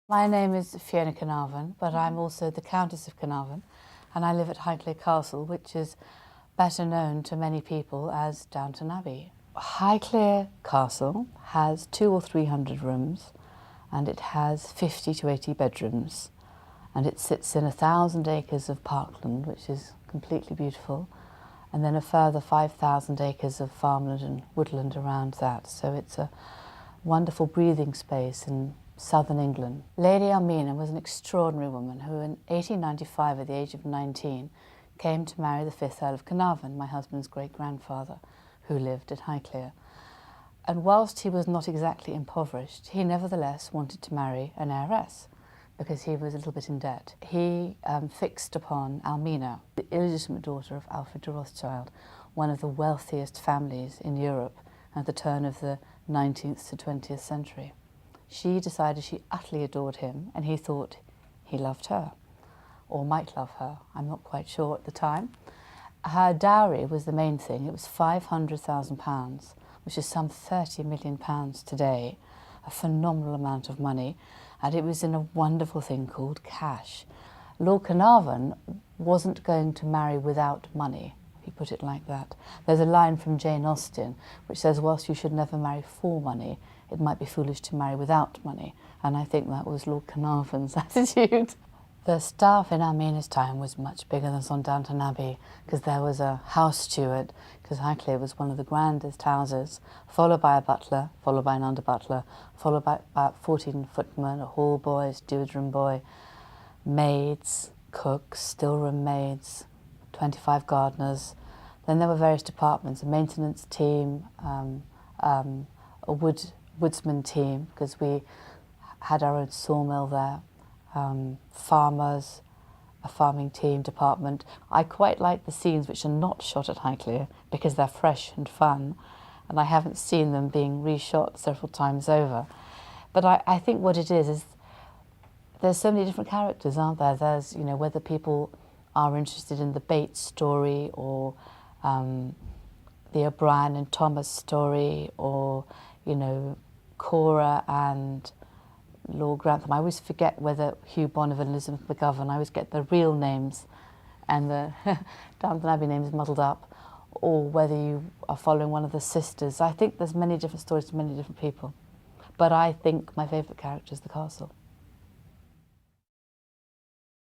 My name is Fiona Carnarvon, but I'm also the Countess of Carnarvon, and I live at Highclere Castle, which is better known to many people as Downton Abbey. Highclere Castle has 200 or 300 rooms, and it has 50 to 80 bedrooms, and it sits in 1,000 acres of parkland, which is completely beautiful, and then a further 5,000 acres of farmland and woodland around that. So it's a wonderful breathing space in southern England. Lady Almina was an extraordinary woman who in 1895, at the age of 19, came to marry the 5th Earl of Carnarvon, my husband's great-grandfather, who lived at Highclere. And whilst he was not exactly impoverished, he nevertheless wanted to marry an heiress because he was a little bit in debt. He fixed upon Almina, the illegitimate daughter of Alfred de Rothschild, one of the wealthiest families in Europe at the turn of the 19th to 20th century. She decided she utterly adored him, and he thought he loved her, or might love her. I'm not quite sure at the time. Her dowry was the main thing. It was £500,000, which is some £30 million today, a phenomenal amount of money, and it was in a wonderful thing called cash. Lord Carnarvon wasn't going to marry without money, if you put it like that. There's a line from Jane Austen which says, whilst you should never marry for money, it might be foolish to marry without money, and I think that was Lord Carnarvon's attitude. The staff in Almina's time was much bigger than on Downton Abbey, because there was a house steward, because Highclere was one of the grandest houses, followed by a butler, followed by an under-butler, followed by about 14 footmen, a hall boy, a steward's room boy, maids, cooks, still-room maids, 25 gardeners. Then there were various departments, a maintenance team, a woodsman team, because we had our own sawmill there, farmers, a farming team department. I quite like the scenes which are not shot at Highclere because they're fresh and fun, and I haven't seen them being reshot several times over. But I think what it is there's so many different characters, aren't there? There's, you know, whether people are interested in the Bates story or the O'Brien and Thomas story, or, you know, Cora and Lord Grantham. I always forget whether Hugh Bonneville and Elizabeth McGovern, I always get the real names and the Downton Abbey names muddled up, or whether you are following one of the sisters. I think there's many different stories to many different people. But I think my favourite character is the castle.